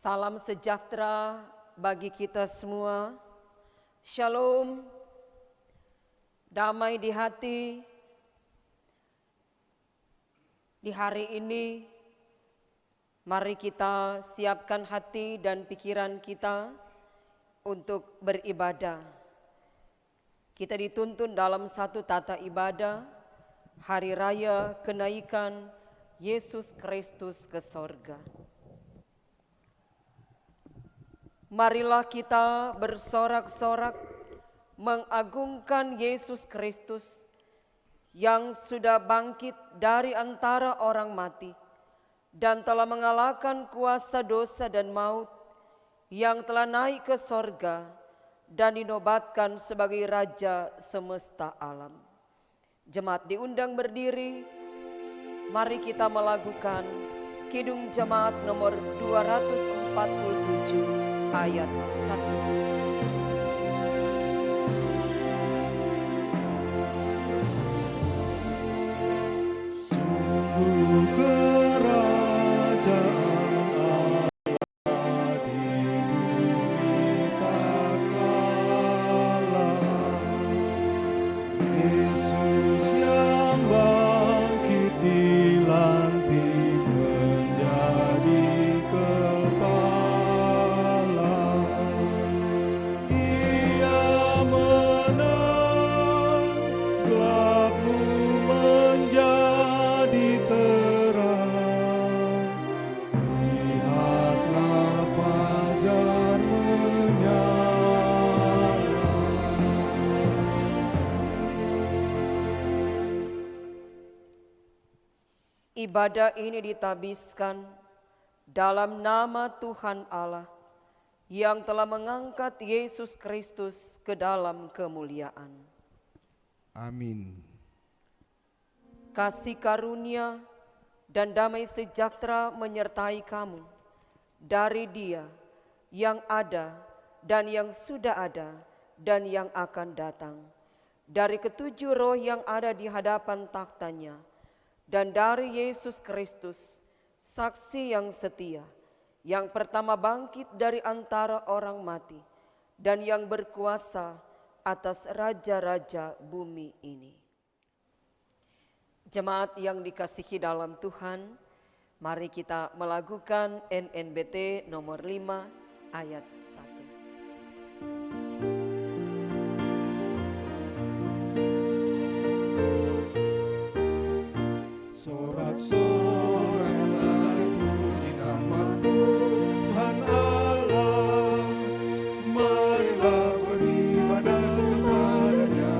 Salam sejahtera bagi kita semua. Shalom, damai di hati. Di hari ini, mari kita siapkan hati dan pikiran kita untuk beribadah. Kita dituntun dalam satu tata ibadah, Hari Raya Kenaikan Yesus Kristus ke sorga. Marilah kita bersorak-sorak mengagungkan Yesus Kristus yang sudah bangkit dari antara orang mati dan telah mengalahkan kuasa dosa dan maut, yang telah naik ke sorga dan dinobatkan sebagai Raja semesta alam. Jemaat diundang berdiri, mari kita melakukan Kidung Jemaat nomor 247 ayat 1. Ibadah ini ditabiskan dalam nama Tuhan Allah yang telah mengangkat Yesus Kristus ke dalam kemuliaan. Amin. Kasih karunia dan damai sejahtera menyertai kamu dari Dia yang ada dan yang sudah ada dan yang akan datang, dari ketujuh roh yang ada di hadapan takhta-Nya, dan dari Yesus Kristus, saksi yang setia, yang pertama bangkit dari antara orang mati, dan yang berkuasa atas raja-raja bumi ini. Jemaat yang dikasihi dalam Tuhan, mari kita melakukan NNBT nomor 5 ayat 1. Sorak-sorai puji nama Tuhan Allah, marilah beribadah kepada-Nya.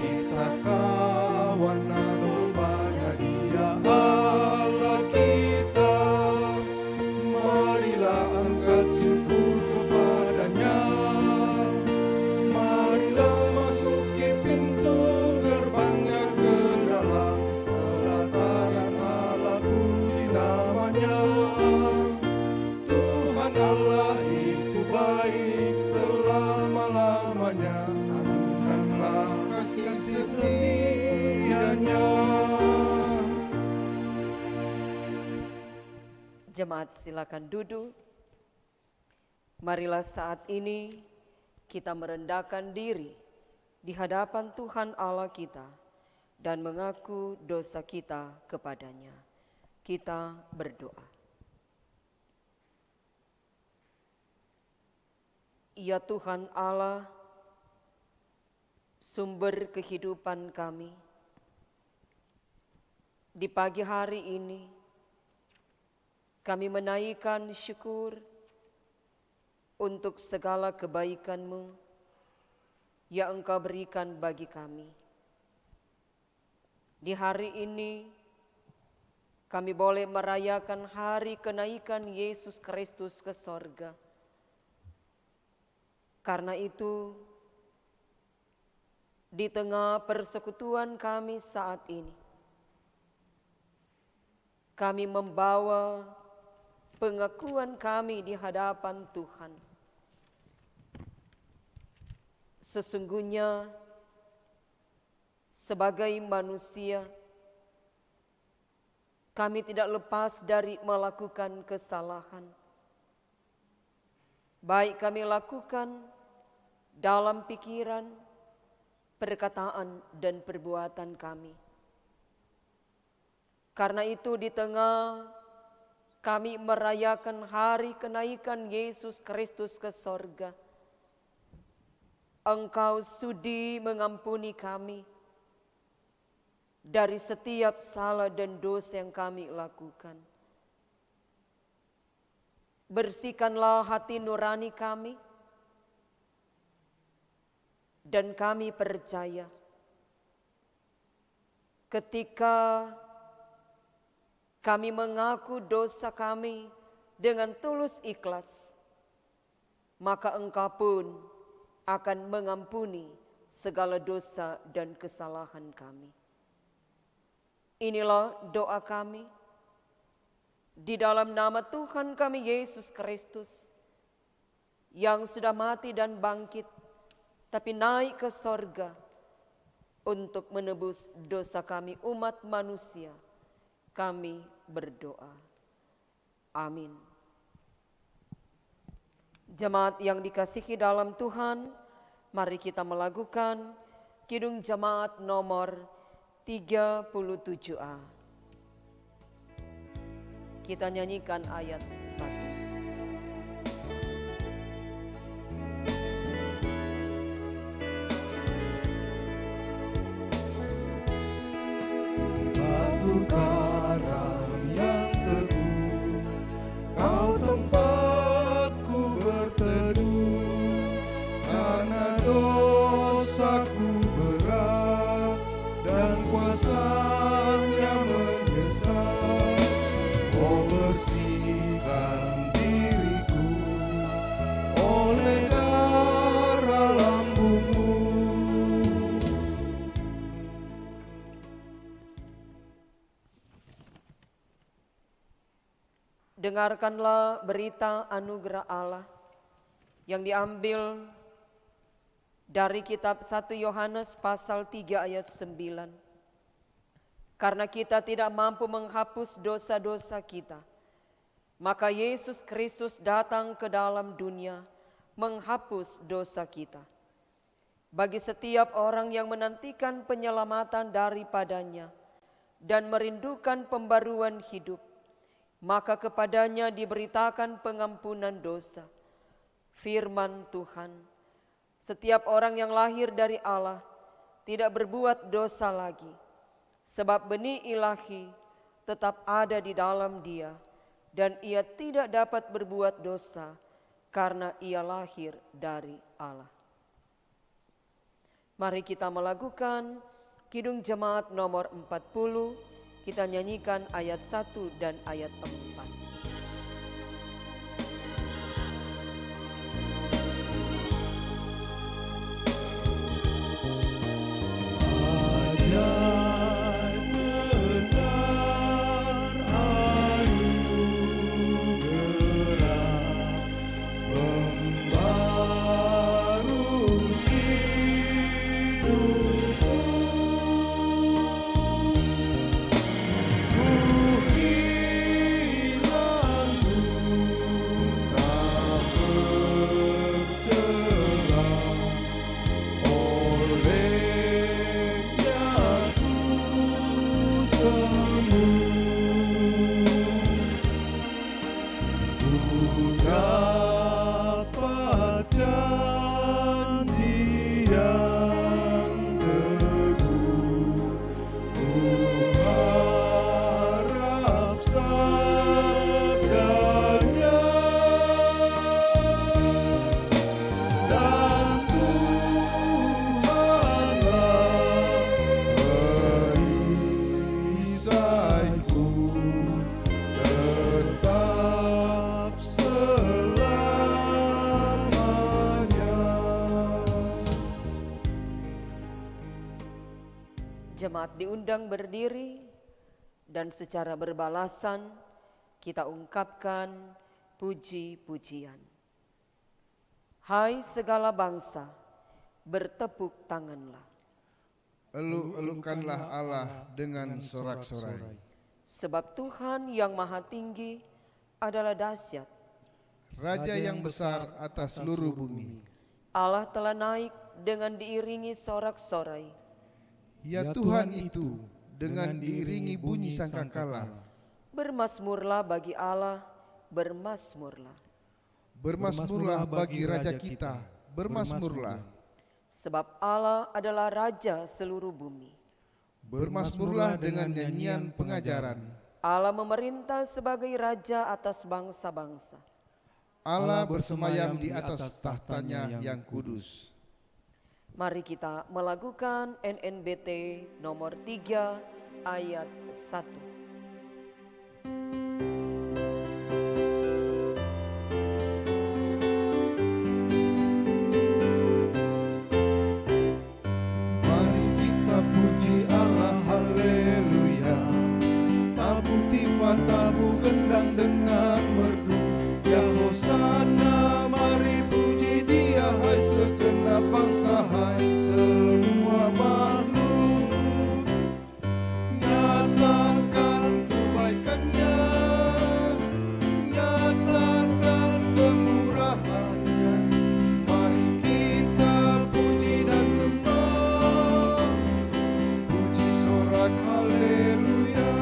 Kita kawan dombanya, Dia Allah kita, marilah angkat syukur kepada-Nya. Marilah masuki pintu gerbangnya ke dalam pelataran Allah, puji namanya. Tuhan Allah itu baik selama-lamanya, agungkanlah kasih setia-Nya. Jemaat silakan duduk. Marilah saat ini kita merendahkan diri di hadapan Tuhan Allah kita dan mengaku dosa kita kepada-Nya. Kita berdoa. Ya Tuhan Allah, sumber kehidupan kami, di pagi hari ini kami menaikkan syukur untuk segala kebaikan-Mu yang Engkau berikan bagi kami. Di hari ini kami boleh merayakan hari kenaikan Yesus Kristus ke sorga. Karena itu, di tengah persekutuan kami saat ini, kami membawa pengakuan kami di hadapan Tuhan. Sesungguhnya sebagai manusia, Kami tidak lepas dari melakukan kesalahan. Baik kami lakukan dalam pikiran, perkataan, dan perbuatan kami. Karena itu di tengah kami merayakan hari kenaikan Yesus Kristus ke sorga, Engkau sudi mengampuni kami dari setiap salah dan dosa yang kami lakukan. Bersihkanlah hati nurani kami, dan kami percaya ketika kami mengaku dosa kami dengan tulus ikhlas, maka Engkau pun akan mengampuni segala dosa dan kesalahan kami. Inilah doa kami di dalam nama Tuhan kami Yesus Kristus, yang sudah mati dan bangkit, tapi naik ke sorga untuk menebus dosa kami umat manusia. Kami berdoa. Amin. Jemaat yang dikasihi dalam Tuhan, mari kita melakukan Kidung Jemaat nomor 37A. Kita nyanyikan ayat 1. Batu karang yang teguh, Kau tempatku berteduh, karena dosaku berat dan kuasanya menyesal. Oh, bersihkan diriku oleh darah lambungmu. Dengarkanlah berita anugerah Allah yang diambil dari kitab 1 Yohanes pasal 3 ayat 9. Karena kita tidak mampu menghapus dosa-dosa kita, maka Yesus Kristus datang ke dalam dunia menghapus dosa kita. Bagi setiap orang yang menantikan penyelamatan daripadanya dan merindukan pembaruan hidup, maka kepadanya diberitakan pengampunan dosa. Firman Tuhan, setiap orang yang lahir dari Allah tidak berbuat dosa lagi, sebab benih ilahi tetap ada di dalam dia, dan ia tidak dapat berbuat dosa karena ia lahir dari Allah. Mari kita melakukan Kidung Jemaat nomor 40. Kita nyanyikan ayat 1 dan ayat 4. Jemaat diundang berdiri dan secara berbalasan kita ungkapkan puji-pujian. Hai segala bangsa, bertepuk tanganlah. Eluk-elukanlah Allah dengan sorak-sorai. Sebab Tuhan yang maha tinggi adalah dahsyat. Raja yang besar atas seluruh bumi. Allah telah naik dengan diiringi sorak-sorai. Ya Tuhan itu dengan diiringi bunyi sangkakala. Bermasmurlah bagi Allah, bermasmurlah. Bermasmurlah bagi Raja kita, bermasmurlah. Sebab Allah adalah Raja seluruh bumi. Bermasmurlah dengan nyanyian pengajaran. Allah memerintah sebagai Raja atas bangsa-bangsa. Allah bersemayam di atas tahtanya yang kudus. Mari kita melakukan NNBT nomor 3 ayat 1. Mari kita puji Allah, haleluya. Tabu tifa, tabu gendang dengan merdu. Ya Hosana, mari puji Dia, hai segenap bangsa, hai semua makhluk. Nyatakan kebaikannya, nyatakan kemurahannya. Mari kita puji dan sembah, puji sorak haleluya.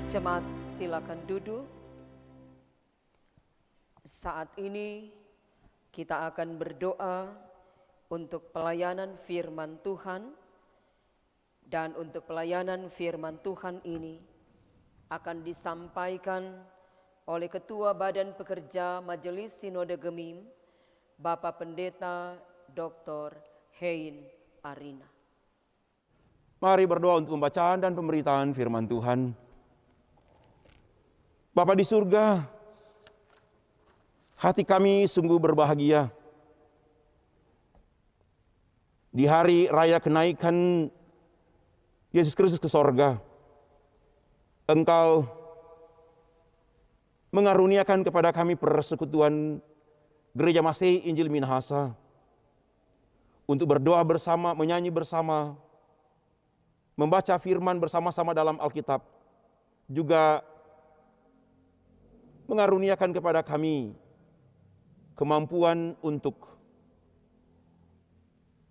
Jemaat, silakan duduk. Saat ini kita akan berdoa untuk pelayanan firman Tuhan, dan untuk pelayanan firman Tuhan ini akan disampaikan oleh Ketua Badan Pekerja Majelis Sinode Gemim, Bapak Pendeta Dr. Hein Arina. Mari berdoa untuk pembacaan dan pemberitaan firman Tuhan. Bapa di surga, hati kami sungguh berbahagia di hari raya kenaikan Yesus Kristus ke sorga. Engkau mengaruniakan kepada kami persekutuan Gereja Masehi Injil Minahasa untuk berdoa bersama, menyanyi bersama, membaca firman bersama-sama dalam Alkitab, juga mengaruniakan kepada kami kemampuan untuk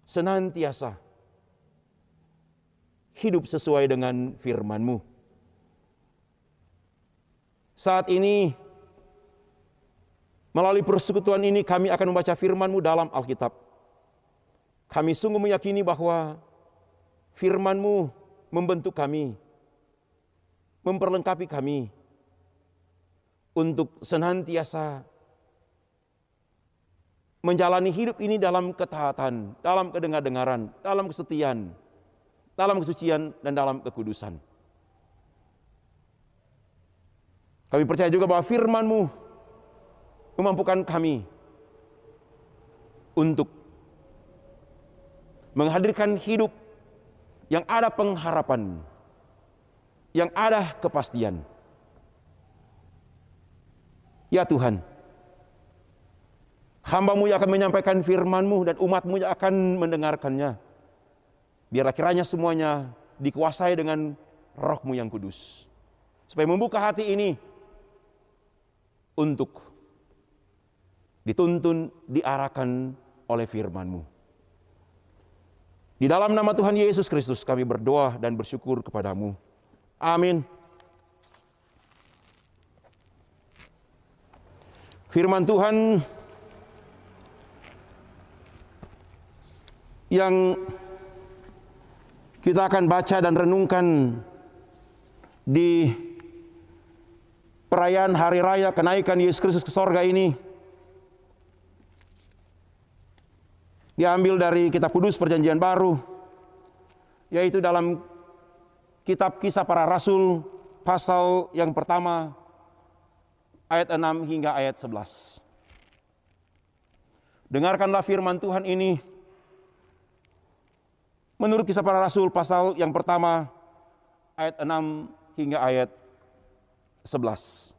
senantiasa hidup sesuai dengan firman-Mu. Saat ini, melalui persekutuan ini kami akan membaca firman-Mu dalam Alkitab. Kami sungguh meyakini bahwa firman-Mu membentuk kami, memperlengkapi kami untuk senantiasa menjalani hidup ini dalam ketaatan, dalam kedengar-dengaran, dalam kesetiaan, dalam kesucian, dan dalam kekudusan. Kami percaya juga bahwa firman-Mu memampukan kami untuk menghadirkan hidup yang ada pengharapan, yang ada kepastian. Ya Tuhan, hamba-Mu yang akan menyampaikan firman-Mu dan umat-Mu yang akan mendengarkannya. Biarlah kiranya semuanya dikuasai dengan Roh-Mu yang kudus, supaya membuka hati ini untuk dituntun, diarahkan oleh firman-Mu. Di dalam nama Tuhan Yesus Kristus kami berdoa dan bersyukur kepada-Mu. Amin. Firman Tuhan yang kita akan baca dan renungkan di perayaan hari raya kenaikan Yesus Kristus ke sorga ini diambil dari kitab kudus Perjanjian Baru, yaitu dalam kitab Kisah Para Rasul pasal yang pertama ayat 6 hingga ayat 11. Dengarkanlah firman Tuhan ini menurut Kisah Para Rasul pasal yang pertama ayat 6 hingga ayat 11.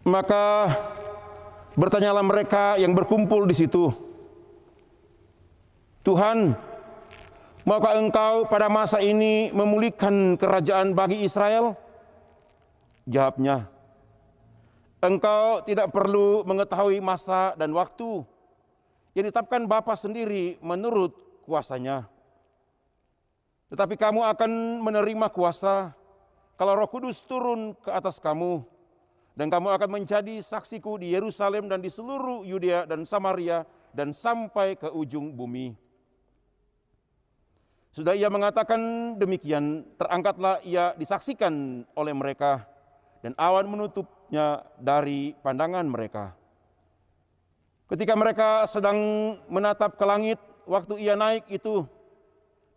Maka Bertanyalah mereka yang berkumpul di situ, Tuhan, maukah Engkau pada masa ini memulihkan kerajaan bagi Israel? Jawabnya, Engkau tidak perlu mengetahui masa dan waktu yang ditetapkan Bapa sendiri menurut kuasanya. Tetapi kamu akan menerima kuasa kalau Roh Kudus turun ke atas kamu, dan kamu akan menjadi saksiku di Yerusalem dan di seluruh Yudea dan Samaria dan sampai ke ujung bumi. Sudah ia mengatakan demikian, terangkatlah ia disaksikan oleh mereka, dan awan menutupnya dari pandangan mereka. Ketika mereka sedang menatap ke langit, waktu ia naik itu,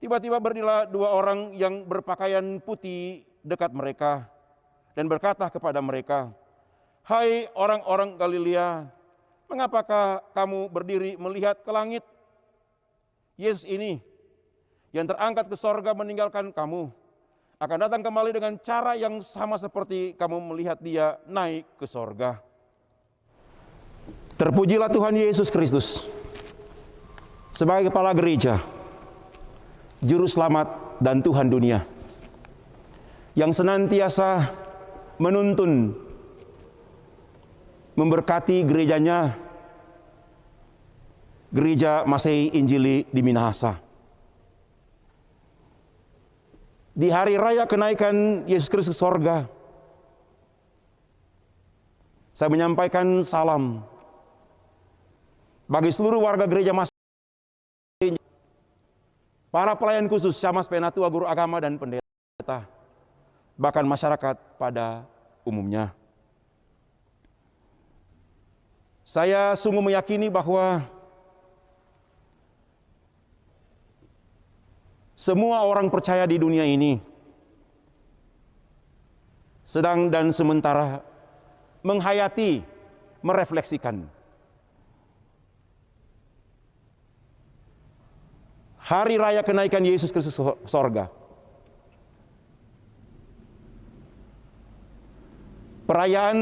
tiba-tiba berdirilah dua orang yang berpakaian putih dekat mereka, dan berkata kepada mereka, Hai orang-orang Galilea, mengapakah kamu berdiri melihat ke langit? Yesus ini yang terangkat ke sorga meninggalkan kamu, akan datang kembali dengan cara yang sama seperti kamu melihat dia naik ke sorga. Terpujilah Tuhan Yesus Kristus sebagai kepala gereja, juru selamat dan Tuhan dunia, yang senantiasa menuntun, memberkati gerejanya, Gereja Masehi Injili di Minahasa. Di hari raya kenaikan Yesus Kristus ke sorga, saya menyampaikan salam bagi seluruh warga Gereja Masehi, para pelayan khusus, Syamas, Penatua, guru agama dan pendeta, bahkan masyarakat pada umumnya. Saya sungguh meyakini bahwa semua orang percaya di dunia ini sedang dan sementara menghayati, merefleksikan hari raya kenaikan Yesus Kristus ke sorga. Perayaan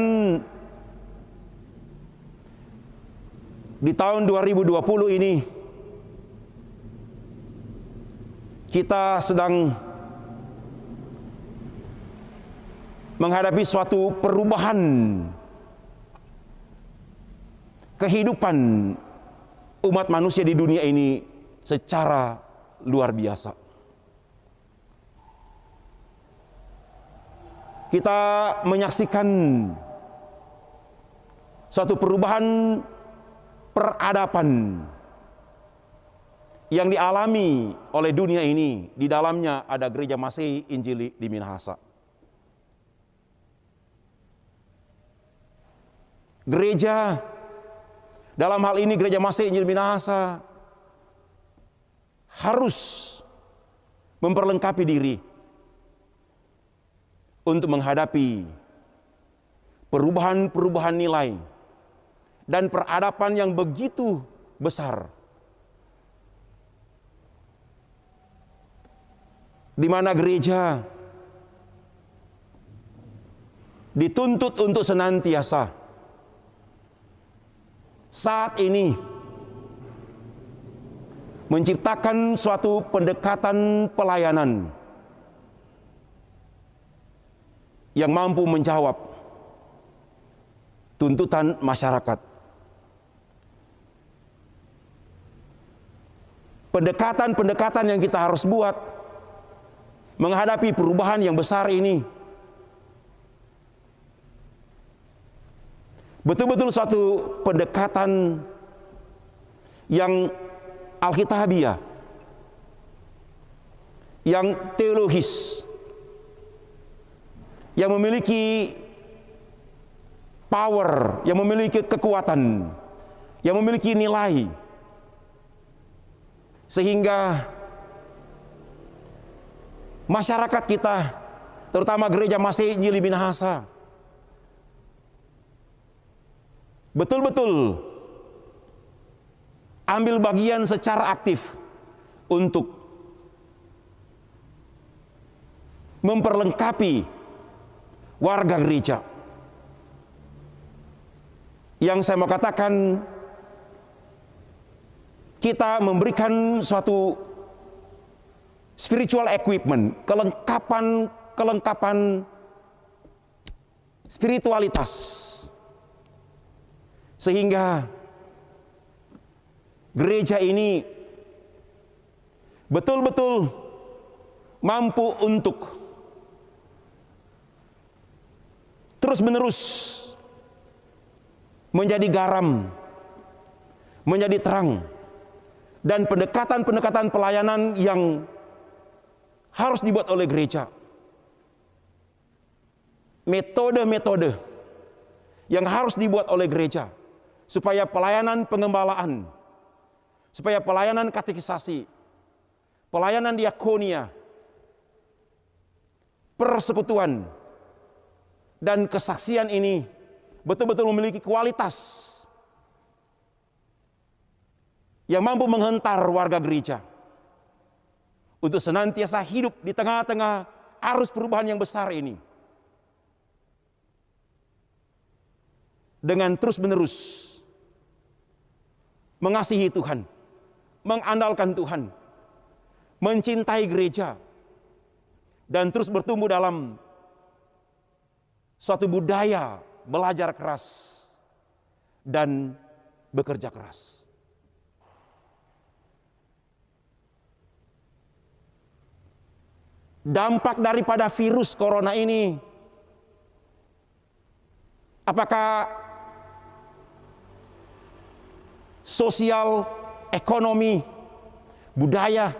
di tahun 2020 ini, kita sedang menghadapi suatu perubahan kehidupan umat manusia di dunia ini secara luar biasa. Kita menyaksikan suatu perubahan peradaban yang dialami oleh dunia ini. Di dalamnya ada Gereja Masehi Injili di Minahasa. Gereja, dalam hal ini Gereja Masehi Injili Minahasa, harus memperlengkapi diri untuk menghadapi perubahan-perubahan nilai dan peradaban yang begitu besar, di mana gereja dituntut untuk senantiasa saat ini menciptakan suatu pendekatan pelayanan yang mampu menjawab tuntutan masyarakat. Pendekatan-pendekatan yang kita harus buat menghadapi perubahan yang besar ini betul-betul suatu pendekatan yang alkitabiah, yang teologis, yang memiliki power, yang memiliki kekuatan, yang memiliki nilai, sehingga masyarakat kita, terutama Gereja Masehi Injili Minahasa, betul-betul ambil bagian secara aktif untuk memperlengkapi warga gereja yang saya mau katakan, kita memberikan suatu spiritual equipment, kelengkapan spiritualitas, sehingga gereja ini betul-betul mampu untuk terus-menerus menjadi garam, menjadi terang, dan pendekatan-pendekatan pelayanan yang harus dibuat oleh gereja. Metode-metode yang harus dibuat oleh gereja supaya pelayanan pengembalaan, supaya pelayanan katekisasi, pelayanan diakonia, persekutuan, dan kesaksian ini betul-betul memiliki kualitas yang mampu menghentar warga gereja untuk senantiasa hidup di tengah-tengah arus perubahan yang besar ini, dengan terus-menerus mengasihi Tuhan, mengandalkan Tuhan, mencintai gereja, dan terus bertumbuh dalam suatu budaya belajar keras dan bekerja keras. Dampak daripada virus corona ini, apakah sosial, ekonomi, budaya?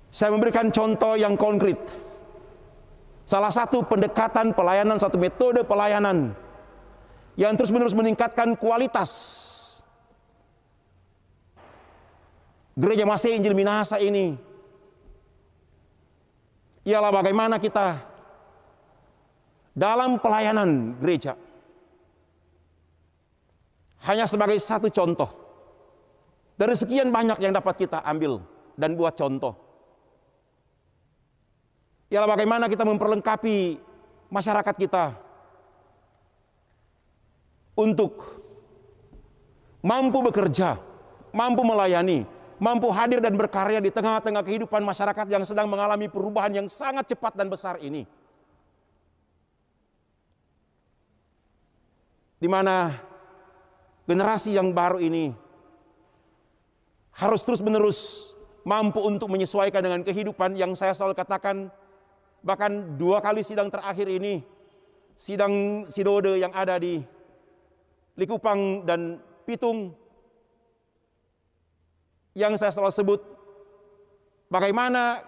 Saya memberikan contoh yang konkret. Salah satu pendekatan pelayanan, satu metode pelayanan yang terus-menerus meningkatkan kualitas Gereja Masih Injil Minahasa ini ialah bagaimana kita dalam pelayanan gereja. Hanya sebagai satu contoh dari sekian banyak yang dapat kita ambil dan buat contoh, ialah bagaimana kita memperlengkapi masyarakat kita untuk mampu bekerja, mampu melayani, mampu hadir dan berkarya di tengah-tengah kehidupan masyarakat yang sedang mengalami perubahan yang sangat cepat dan besar ini. Di mana generasi yang baru ini harus terus-menerus mampu untuk menyesuaikan dengan kehidupan yang saya selalu katakan, bahkan 2 kali sidang terakhir ini, sidang sinode yang ada di Likupang dan Pitung, yang saya selalu sebut bagaimana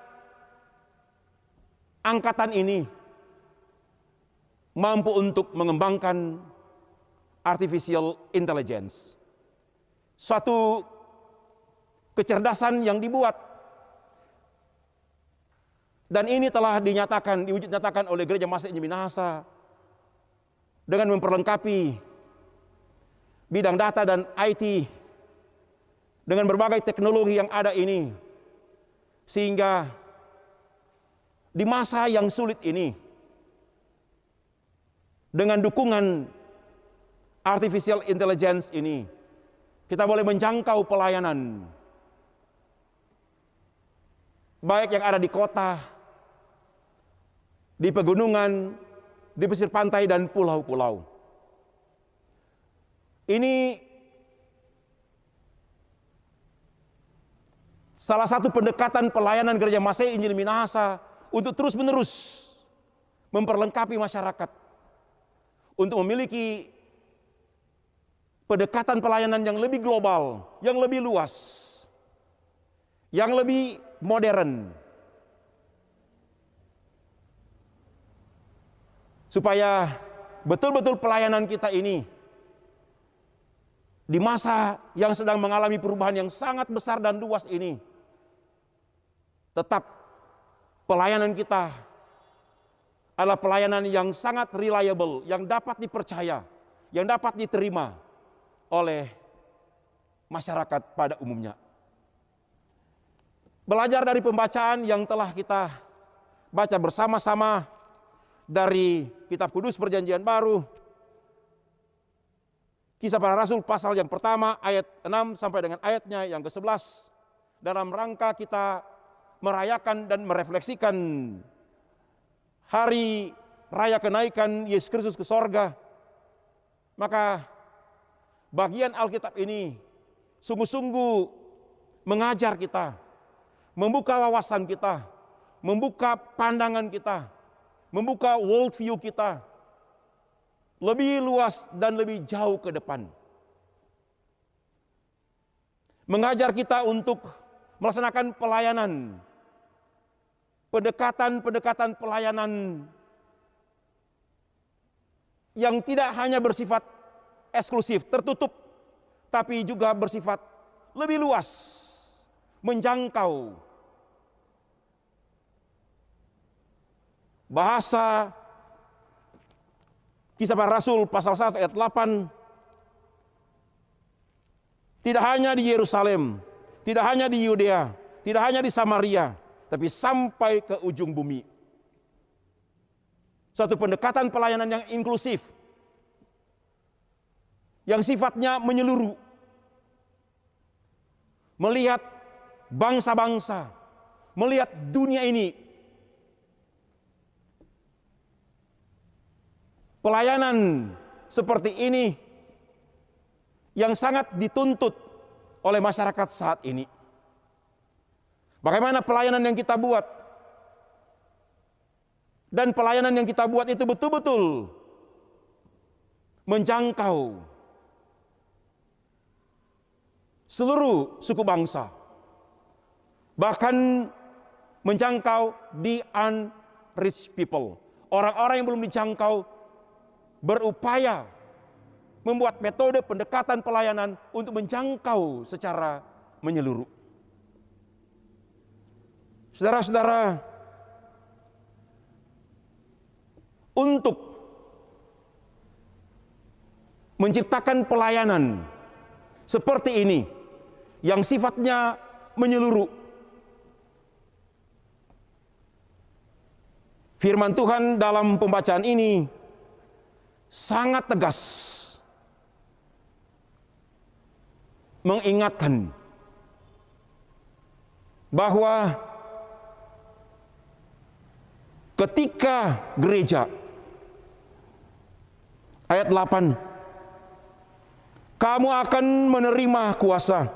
angkatan ini mampu untuk mengembangkan artificial intelligence, suatu kecerdasan yang dibuat, dan ini telah diwujud nyatakan oleh Gereja Masih Injil Minahasa dengan memperlengkapi bidang data dan IT dengan berbagai teknologi yang ada ini, sehingga di masa yang sulit ini, dengan dukungan artificial intelligence ini, kita boleh menjangkau pelayanan baik yang ada di kota, di pegunungan, di pesisir pantai dan pulau-pulau. Ini salah satu pendekatan pelayanan Gereja Masih Injil Minahasa untuk terus-menerus memperlengkapi masyarakat untuk memiliki pendekatan pelayanan yang lebih global, yang lebih luas, yang lebih modern, supaya betul-betul pelayanan kita ini di masa yang sedang mengalami perubahan yang sangat besar dan luas ini, tetap pelayanan kita adalah pelayanan yang sangat reliable, yang dapat dipercaya, yang dapat diterima oleh masyarakat pada umumnya. Belajar dari pembacaan yang telah kita baca bersama-sama dari Kitab Kudus Perjanjian Baru, Kisah Para Rasul pasal yang pertama ayat 6 sampai dengan ayatnya yang ke-11, dalam rangka kita merayakan dan merefleksikan hari raya kenaikan Yesus Kristus ke sorga. Maka bagian Alkitab ini sungguh-sungguh mengajar kita, membuka wawasan kita, membuka pandangan kita, membuka world view kita lebih luas dan lebih jauh ke depan. Mengajar kita untuk melaksanakan pelayanan, pendekatan pelayanan yang tidak hanya bersifat eksklusif, tertutup, tapi juga bersifat lebih luas, menjangkau. Bahasa Kisah Para Rasul pasal 1 ayat 8, tidak hanya di Yerusalem, tidak hanya di Yudea, tidak hanya di Samaria, tapi sampai ke ujung bumi. Satu pendekatan pelayanan yang inklusif, yang sifatnya menyeluruh, melihat bangsa-bangsa, melihat dunia ini. Pelayanan seperti ini yang sangat dituntut oleh masyarakat saat ini. Bagaimana pelayanan yang kita buat? Dan pelayanan yang kita buat itu betul-betul menjangkau seluruh suku bangsa. Bahkan menjangkau the unreached people. Orang-orang yang belum dijangkau, berupaya membuat metode pendekatan pelayanan untuk menjangkau secara menyeluruh. Saudara-saudara, untuk menciptakan pelayanan seperti ini yang sifatnya menyeluruh, firman Tuhan dalam pembacaan ini sangat tegas mengingatkan bahwa ketika gereja, ayat 8, kamu akan menerima kuasa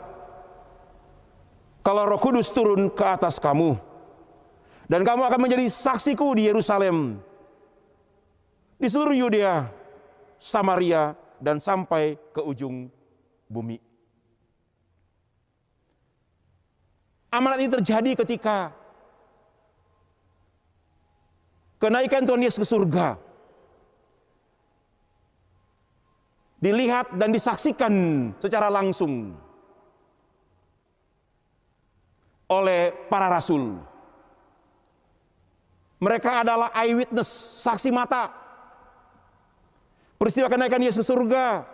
kalau Roh Kudus turun ke atas kamu, dan kamu akan menjadi saksiku di Yerusalem, di seluruh Yudea, Samaria, dan sampai ke ujung bumi. Amanat ini terjadi ketika kenaikan Tuhan Yesus ke surga dilihat dan disaksikan secara langsung oleh para rasul. Mereka adalah eyewitness, saksi mata peristiwa kenaikan Yesus ke surga.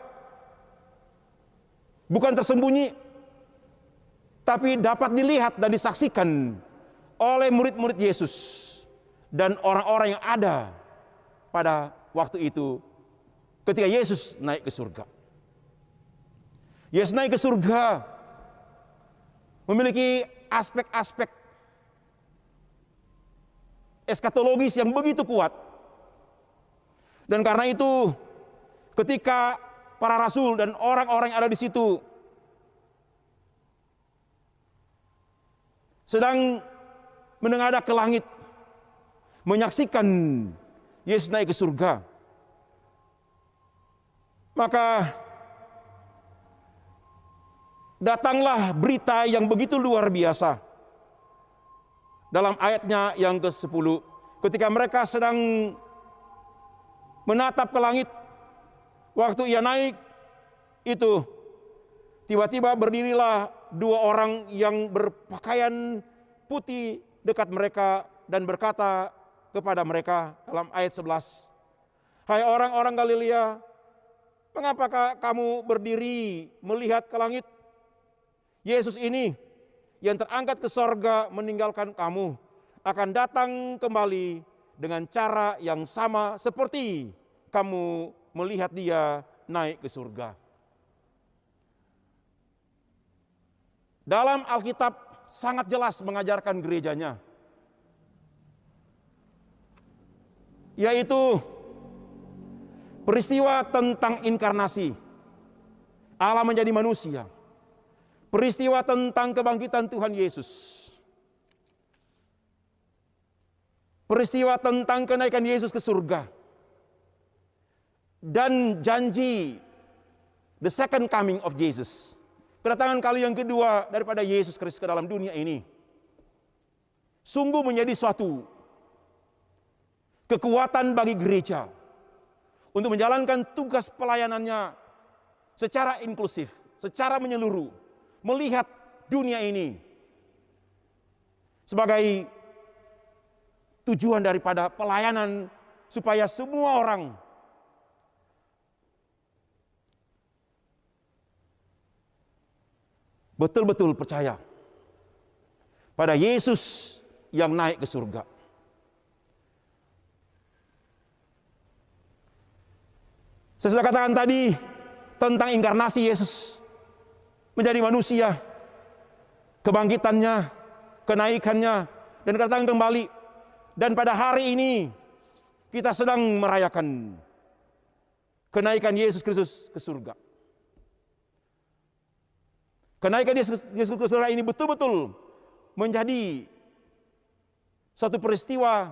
Bukan tersembunyi, tapi dapat dilihat dan disaksikan oleh murid-murid Yesus dan orang-orang yang ada pada waktu itu ketika Yesus naik ke surga. Yesus naik ke surga memiliki aspek-aspek eskatologis yang begitu kuat. Dan karena itu ketika para rasul dan orang-orang yang ada di situ sedang menengadah ke langit, menyaksikan Yesus naik ke surga, maka datanglah berita yang begitu luar biasa. Dalam ayatnya yang ke-10, ketika mereka sedang menatap ke langit, waktu ia naik itu, tiba-tiba berdirilah dua orang yang berpakaian putih dekat mereka dan berkata kepada mereka dalam ayat 11, "Hai orang-orang Galilea, mengapakah kamu berdiri melihat ke langit? Yesus ini yang terangkat ke sorga meninggalkan kamu akan datang kembali dengan cara yang sama seperti kamu melihat dia naik ke surga. Dalam Alkitab sangat jelas mengajarkan gerejanya, yaitu peristiwa tentang inkarnasi, Allah menjadi manusia. Peristiwa tentang kebangkitan Tuhan Yesus. Peristiwa tentang kenaikan Yesus ke surga. Dan janji the second coming of Jesus. Kedatangan kali yang kedua daripada Yesus Kristus ke dalam dunia ini. Sungguh menjadi suatu kekuatan bagi gereja untuk menjalankan tugas pelayanannya secara inklusif, secara menyeluruh, melihat dunia ini sebagai tujuan daripada pelayanan supaya semua orang betul-betul percaya pada Yesus yang naik ke surga. Saya sudah katakan tadi tentang inkarnasi Yesus menjadi manusia, kebangkitannya, kenaikannya, dan kedatangan kembali. Dan pada hari ini kita sedang merayakan kenaikan Yesus Kristus ke surga. Kenaikan Yesus ke surga ini betul-betul menjadi satu peristiwa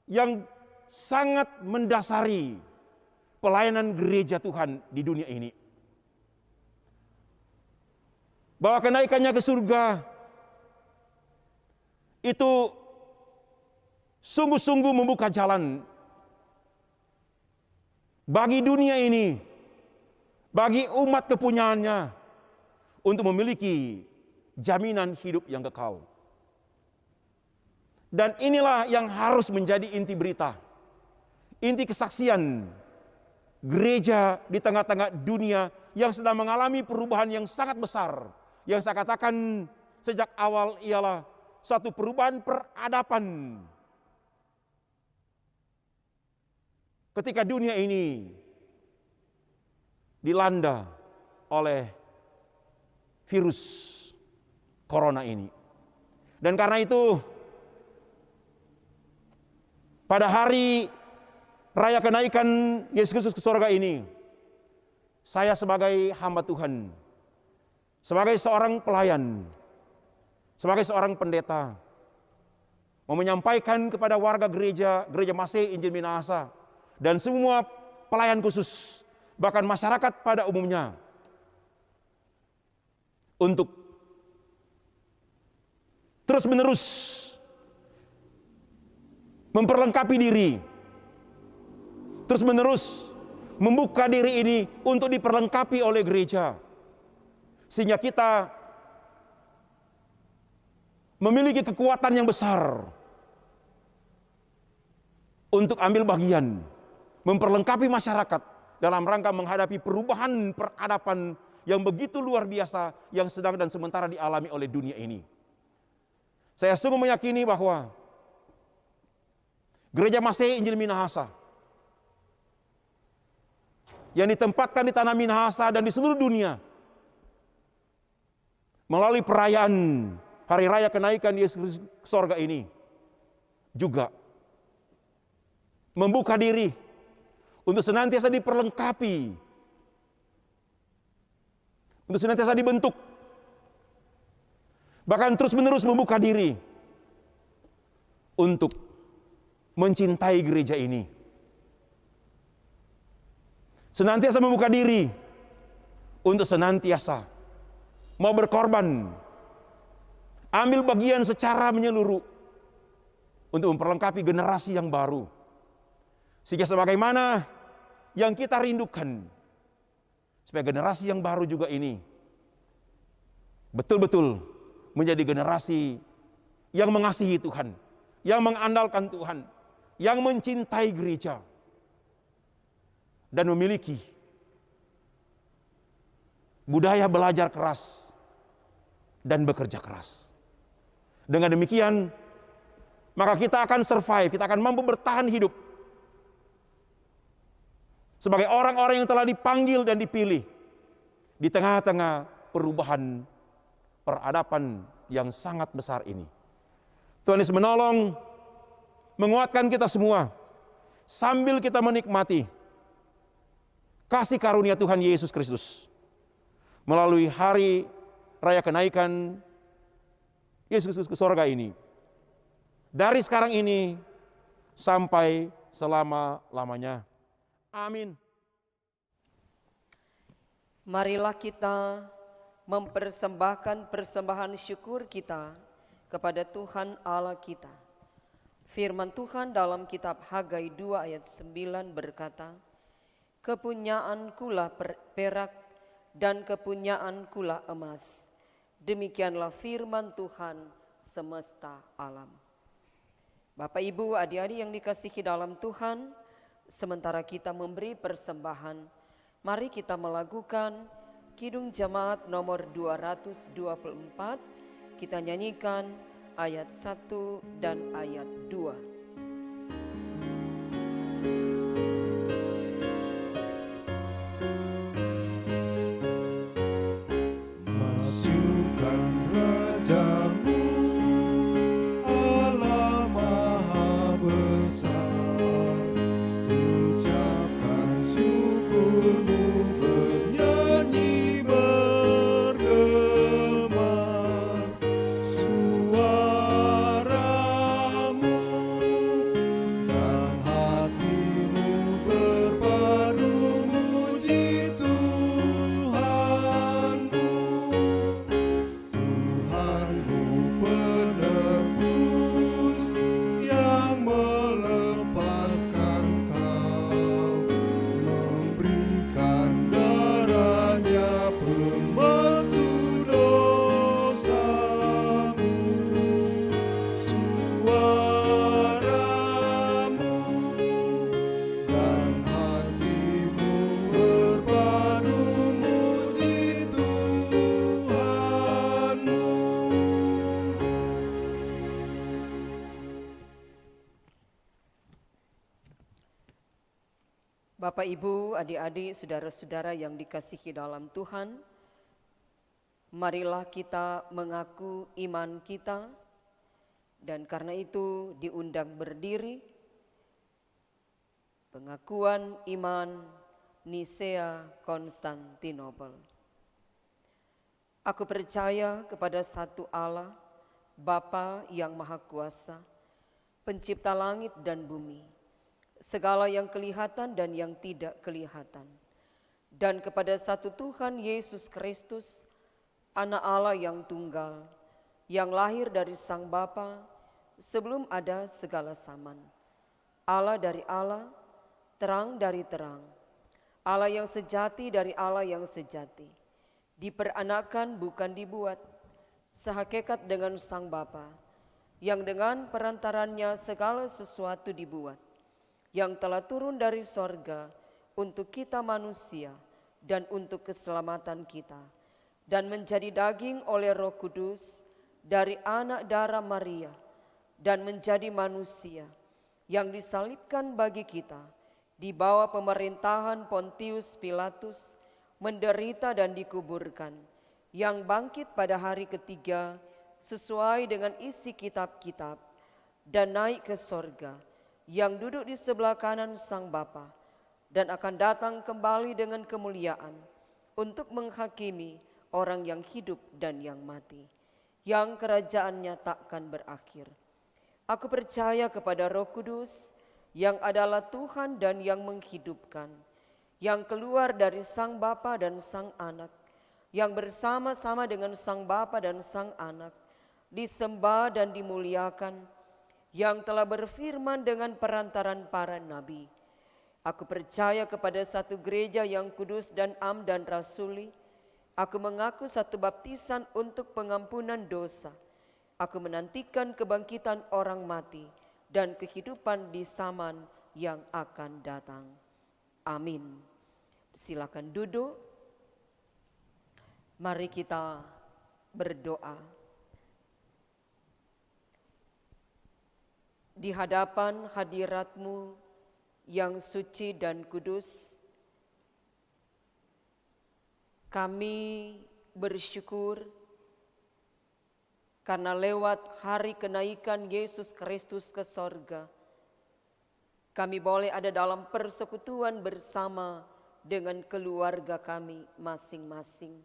yang sangat mendasari pelayanan gereja Tuhan di dunia ini. Bahwa kenaikannya ke surga itu sungguh-sungguh membuka jalan bagi dunia ini, bagi umat kepunyaannya untuk memiliki jaminan hidup yang kekal. Dan inilah yang harus menjadi inti berita, inti kesaksian gereja di tengah-tengah dunia yang sedang mengalami perubahan yang sangat besar. Yang saya katakan sejak awal ialah suatu perubahan peradaban. Ketika dunia ini dilanda oleh virus corona ini. Dan karena itu pada hari raya kenaikan Yesus Kristus ke surga ini, saya sebagai hamba Tuhan, sebagai seorang pelayan, sebagai seorang pendeta, mau menyampaikan kepada warga gereja Masih Injil Minahasa, dan semua pelayan khusus, bahkan masyarakat pada umumnya, untuk terus-menerus memperlengkapi diri, terus-menerus membuka diri ini untuk diperlengkapi oleh gereja, sehingga kita memiliki kekuatan yang besar untuk ambil bagian memperlengkapi masyarakat dalam rangka menghadapi perubahan peradaban yang begitu luar biasa yang sedang dan sementara dialami oleh dunia ini. Saya sungguh meyakini bahwa gereja Masih Injil Minahasa yang ditempatkan di tanah Minahasa dan di seluruh dunia melalui perayaan hari raya kenaikan Yesus Kristus ke surga ini juga membuka diri untuk senantiasa diperlengkapi, untuk senantiasa dibentuk, bahkan terus-menerus membuka diri untuk mencintai gereja ini, senantiasa membuka diri untuk senantiasa mau berkorban, ambil bagian secara menyeluruh untuk memperlengkapi generasi yang baru. Sehingga sebagaimana yang kita rindukan, supaya generasi yang baru juga ini betul-betul menjadi generasi yang mengasihi Tuhan, yang mengandalkan Tuhan, yang mencintai gereja, dan memiliki budaya belajar keras dan bekerja keras. Dengan demikian, maka kita akan survive, kita akan mampu bertahan hidup sebagai orang-orang yang telah dipanggil dan dipilih di tengah-tengah perubahan peradaban yang sangat besar ini. Tuhan Yesus menolong, menguatkan kita semua sambil kita menikmati kasih karunia Tuhan Yesus Kristus melalui hari raya kenaikan Yesus Kristus ke sorga ini. Dari sekarang ini sampai selama-lamanya. Amin. Marilah kita mempersembahkan persembahan syukur kita kepada Tuhan Allah kita. Firman Tuhan dalam kitab Hagai 2 ayat 9 berkata, "Kepunyaankulah perak dan kepunyaankulah emas." Demikianlah firman Tuhan semesta alam. Bapak, Ibu, adik-adik yang dikasihi dalam Tuhan, sementara kita memberi persembahan, mari kita melakukan Kidung Jemaat nomor 224. Kita nyanyikan ayat 1 dan ayat 2. Bapak, Ibu, adik-adik, saudara-saudara yang dikasihi dalam Tuhan, marilah kita mengaku iman kita, dan karena itu diundang berdiri pengakuan iman Nisea Konstantinopel. Aku percaya kepada satu Allah, Bapa yang Maha Kuasa, pencipta langit dan bumi, segala yang kelihatan dan yang tidak kelihatan, dan kepada satu Tuhan Yesus Kristus, Anak Allah yang tunggal, yang lahir dari Sang Bapa sebelum ada segala zaman, Allah dari Allah, terang dari terang, Allah yang sejati dari Allah yang sejati, diperanakan bukan dibuat, sehakikat dengan Sang Bapa, yang dengan perantarannya segala sesuatu dibuat, yang telah turun dari sorga untuk kita manusia dan untuk keselamatan kita, dan menjadi daging oleh Roh Kudus dari anak darah Maria, dan menjadi manusia, yang disalibkan bagi kita, di bawah pemerintahan Pontius Pilatus, menderita dan dikuburkan, yang bangkit pada hari ketiga sesuai dengan isi kitab-kitab, dan naik ke sorga, yang duduk di sebelah kanan Sang Bapa, dan akan datang kembali dengan kemuliaan untuk menghakimi orang yang hidup dan yang mati, yang kerajaannya takkan berakhir. Aku percaya kepada Roh Kudus, yang adalah Tuhan dan yang menghidupkan, yang keluar dari Sang Bapa dan Sang Anak, yang bersama-sama dengan Sang Bapa dan Sang Anak, disembah dan dimuliakan, yang telah berfirman dengan perantaran para nabi. Aku percaya kepada satu gereja yang kudus dan am dan rasuli. Aku mengaku satu baptisan untuk pengampunan dosa. Aku menantikan kebangkitan orang mati dan kehidupan di zaman yang akan datang. Amin. Silakan duduk. Mari kita berdoa. di hadapan hadirat-Mu yang suci dan kudus, kami bersyukur karena lewat hari kenaikan Yesus Kristus ke sorga, kami boleh ada dalam persekutuan bersama dengan keluarga kami masing-masing.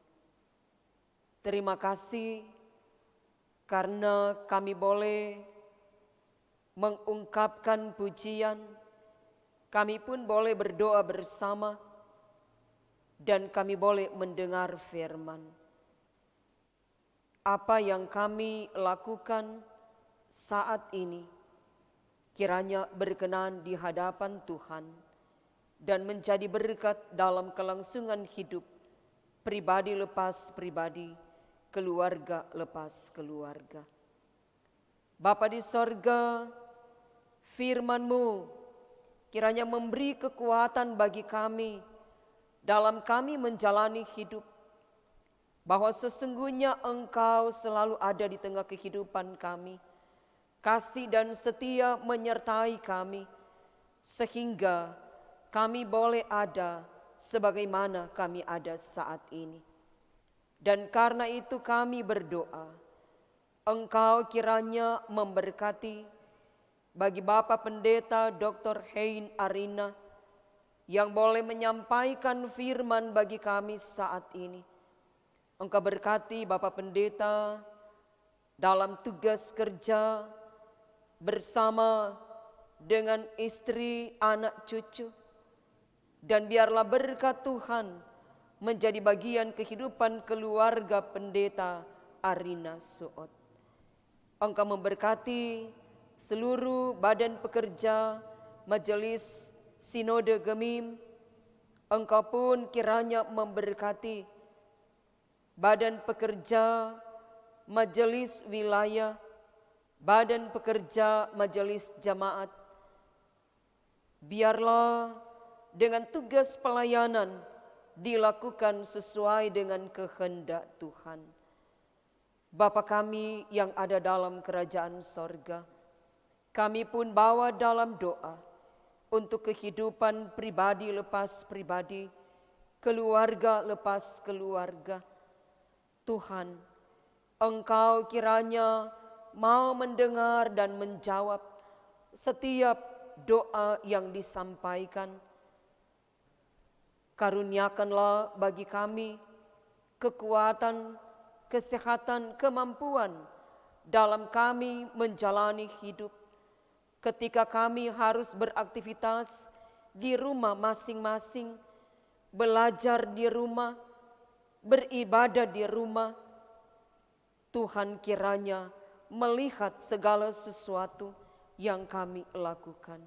Terima kasih karena kami boleh mengungkapkan pujian, kami pun boleh berdoa bersama, dan kami boleh mendengar firman. Apa yang kami lakukan saat ini kiranya berkenan di hadapan Tuhan dan menjadi berkat dalam kelangsungan hidup pribadi lepas pribadi, keluarga lepas keluarga. Bapa di sorga, firman-Mu kiranya memberi kekuatan bagi kami dalam kami menjalani hidup, bahwa sesungguhnya Engkau selalu ada di tengah kehidupan kami, kasih dan setia menyertai kami, sehingga kami boleh ada sebagaimana kami ada saat ini. Dan karena itu kami berdoa, Engkau kiranya memberkati bagi Bapak Pendeta Dr. Hein Arina yang boleh menyampaikan firman bagi kami saat ini. Engkau berkati Bapak Pendeta dalam tugas kerja bersama dengan istri, anak cucu, dan biarlah berkat Tuhan menjadi bagian kehidupan keluarga Pendeta Arina Suot. Engkau memberkati seluruh badan pekerja Majelis Sinode Gemim. Engkau pun kiranya memberkati badan pekerja Majelis Wilayah, badan pekerja Majelis Jamaat. Biarlah dengan tugas pelayanan dilakukan sesuai dengan kehendak Tuhan. Bapa kami yang ada dalam kerajaan sorga, kami pun bawa dalam doa untuk kehidupan pribadi lepas pribadi, keluarga lepas keluarga. Tuhan, Engkau kiranya mau mendengar dan menjawab setiap doa yang disampaikan. Karuniakanlah bagi kami kekuatan, kesehatan, kemampuan dalam kami menjalani hidup. Ketika kami harus beraktivitas di rumah masing-masing, belajar di rumah, beribadah di rumah, Tuhan kiranya melihat segala sesuatu yang kami lakukan.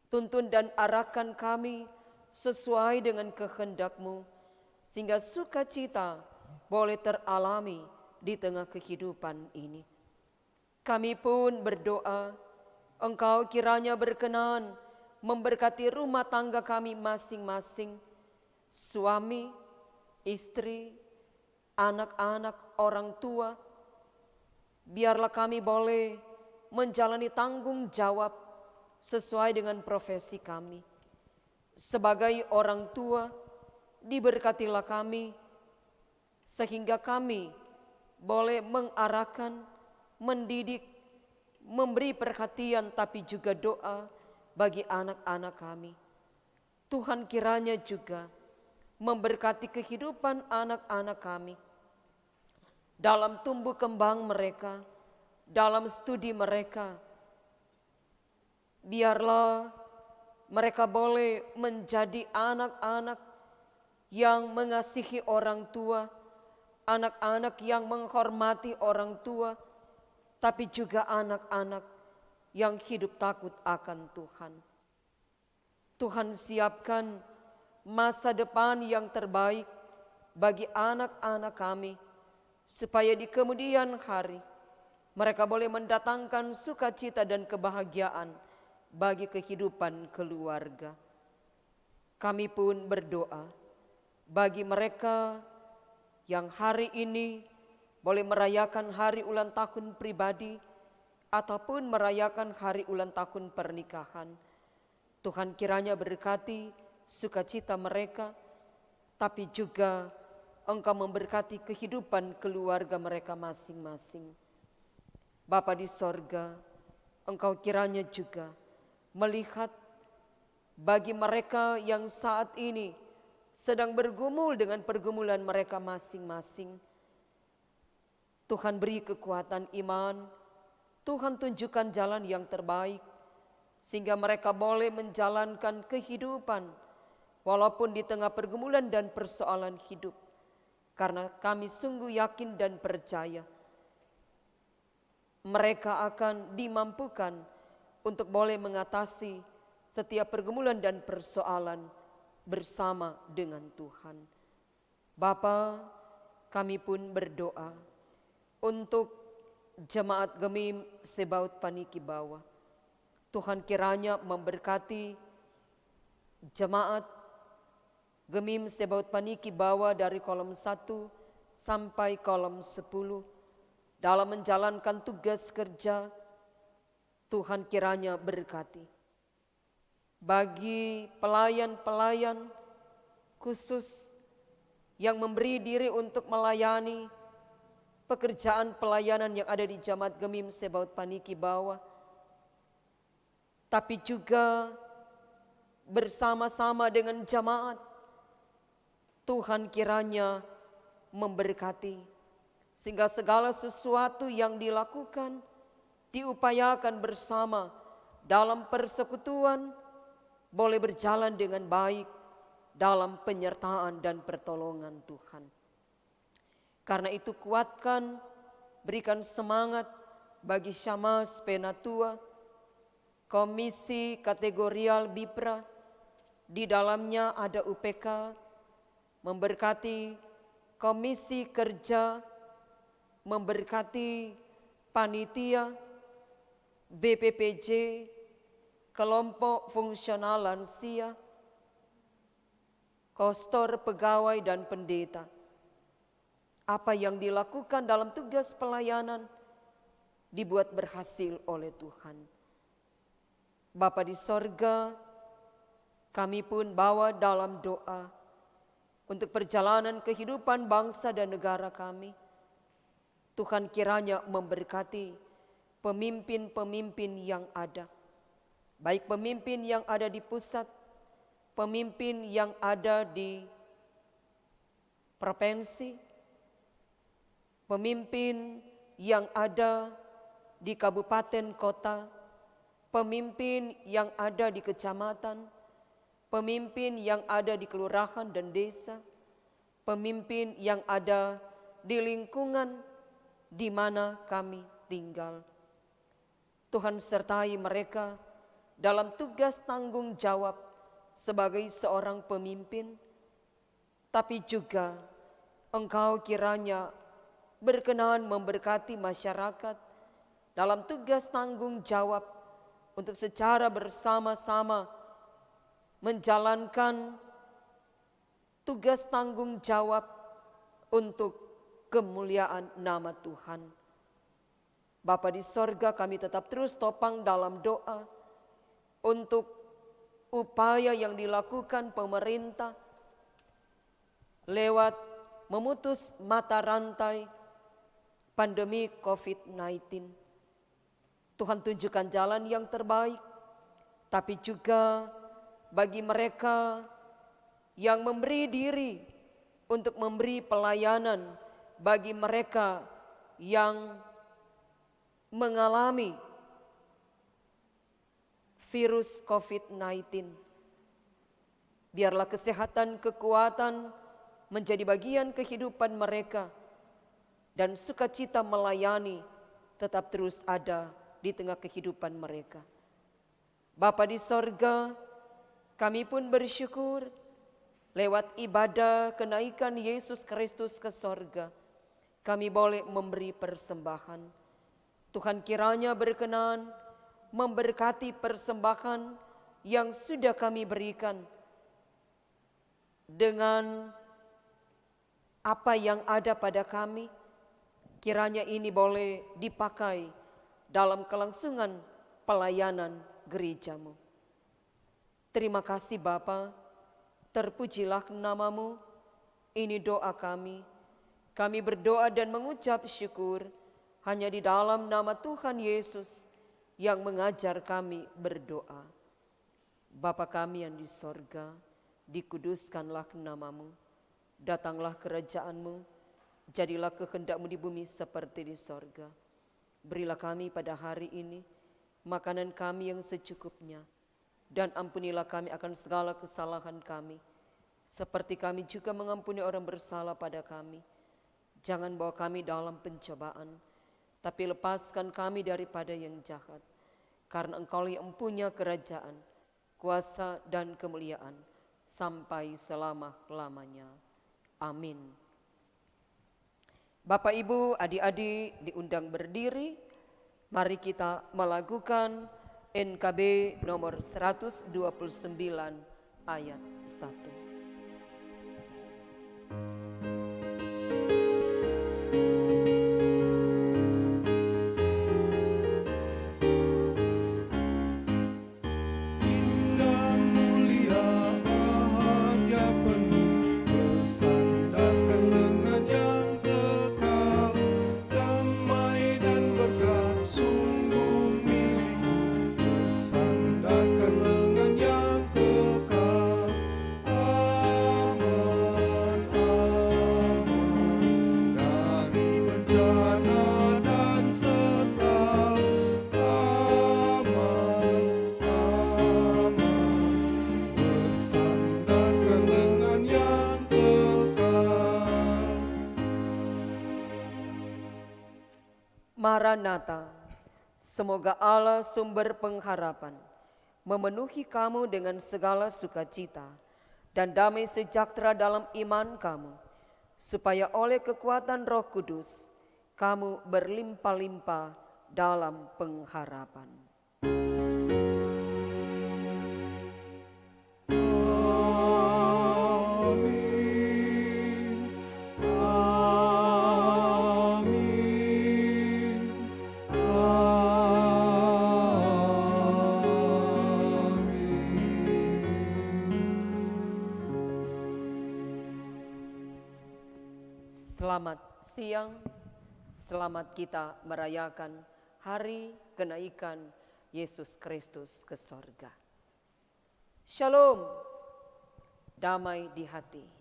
Tuntun dan arahkan kami sesuai dengan kehendak-Mu, sehingga sukacita boleh teralami di tengah kehidupan ini. Kami pun berdoa, Engkau kiranya berkenan memberkati rumah tangga kami masing-masing, suami, istri, anak-anak, orang tua. Biarlah kami boleh menjalani tanggung jawab sesuai dengan profesi kami. Sebagai orang tua, diberkatilah kami, sehingga kami boleh mengarahkan, mendidik, memberi perhatian tapi juga doa bagi anak-anak kami. Tuhan kiranya juga memberkati kehidupan anak-anak kami dalam tumbuh kembang mereka, dalam studi mereka. Biarlah mereka boleh menjadi anak-anak yang mengasihi orang tua, anak-anak yang menghormati orang tua, tapi juga anak-anak yang hidup takut akan Tuhan. Tuhan siapkan masa depan yang terbaik bagi anak-anak kami, supaya di kemudian hari mereka boleh mendatangkan sukacita dan kebahagiaan bagi kehidupan keluarga. Kami pun berdoa bagi mereka yang hari ini boleh merayakan hari ulang tahun pribadi, ataupun merayakan hari ulang tahun pernikahan. Tuhan kiranya berkati sukacita mereka, tapi juga Engkau memberkati kehidupan keluarga mereka masing-masing. Bapa di sorga, Engkau kiranya juga melihat bagi mereka yang saat ini sedang bergumul dengan pergumulan mereka masing-masing. Tuhan beri kekuatan iman, Tuhan tunjukkan jalan yang terbaik, sehingga mereka boleh menjalankan kehidupan walaupun di tengah pergumulan dan persoalan hidup. Karena kami sungguh yakin dan percaya mereka akan dimampukan untuk boleh mengatasi setiap pergumulan dan persoalan bersama dengan Tuhan. Bapa, kami pun berdoa untuk jemaat Gemim Sebaut Paniki Bawah. Tuhan kiranya memberkati jemaat Gemim Sebaut Paniki Bawah dari kolom 1 sampai kolom 10 dalam menjalankan tugas kerja. Tuhan kiranya berkati. Bagi pelayan-pelayan khusus yang memberi diri untuk melayani pekerjaan pelayanan yang ada di Jemaat Gemim Sebaut Paniki Bawah, tapi juga bersama-sama dengan jemaat, Tuhan kiranya memberkati sehingga segala sesuatu yang dilakukan diupayakan bersama dalam persekutuan boleh berjalan dengan baik dalam penyertaan dan pertolongan Tuhan. Karena itu kuatkan, berikan semangat bagi Syammas Penatua, Komisi Kategorial BIPRA, di dalamnya ada UPK, memberkati Komisi Kerja, memberkati Panitia, BPPJ, Kelompok Fungsional Lansia, Kostor Pegawai dan Pendeta. Apa yang dilakukan dalam tugas pelayanan dibuat berhasil oleh Tuhan. Bapa di sorga, kami pun bawa dalam doa untuk perjalanan kehidupan bangsa dan negara kami. Tuhan kiranya memberkati pemimpin-pemimpin yang ada, baik pemimpin yang ada di pusat, pemimpin yang ada di provinsi, pemimpin yang ada di kabupaten kota, pemimpin yang ada di kecamatan, pemimpin yang ada di kelurahan dan desa, pemimpin yang ada di lingkungan di mana kami tinggal. Tuhan sertai mereka dalam tugas tanggung jawab sebagai seorang pemimpin, tapi juga Engkau kiranya berkenan memberkati masyarakat dalam tugas tanggung jawab untuk secara bersama-sama menjalankan tugas tanggung jawab untuk kemuliaan nama Tuhan. Bapa di sorga, kami tetap terus topang dalam doa untuk upaya yang dilakukan pemerintah lewat memutus mata rantai pandemi COVID-19. Tuhan tunjukkan jalan yang terbaik, tapi juga bagi mereka yang memberi diri untuk memberi pelayanan bagi mereka yang mengalami virus COVID-19. Biarlah kesehatan, kekuatan menjadi bagian kehidupan mereka, dan sukacita melayani tetap terus ada di tengah kehidupan mereka. Bapa di sorga, kami pun bersyukur lewat ibadah kenaikan Yesus Kristus ke sorga, kami boleh memberi persembahan. Tuhan kiranya berkenan memberkati persembahan yang sudah kami berikan dengan apa yang ada pada kami. Kiranya ini boleh dipakai dalam kelangsungan pelayanan gerejamu. Terima kasih Bapa, terpujilah namamu, ini doa kami. Kami berdoa dan mengucap syukur hanya di dalam nama Tuhan Yesus yang mengajar kami berdoa. Bapa kami yang di sorga, dikuduskanlah namamu, datanglah kerajaanmu, jadilah kehendakmu di bumi seperti di sorga. Berilah kami pada hari ini makanan kami yang secukupnya, dan ampunilah kami akan segala kesalahan kami, seperti kami juga mengampuni orang bersalah pada kami. Jangan bawa kami dalam pencobaan, tapi lepaskan kami daripada yang jahat. Karena Engkau yang mempunyai kerajaan, kuasa dan kemuliaan sampai selama-lamanya. Amin. Bapak, Ibu, adik-adik diundang berdiri. Mari kita melakukan NKB nomor 129 ayat 1. Maranatha, semoga Allah sumber pengharapan memenuhi kamu dengan segala sukacita dan damai sejahtera dalam iman kamu, supaya oleh kekuatan Roh Kudus kamu berlimpah-limpah dalam pengharapan. Selamat siang, selamat kita merayakan hari kenaikan Yesus Kristus ke sorga. Shalom, damai di hati.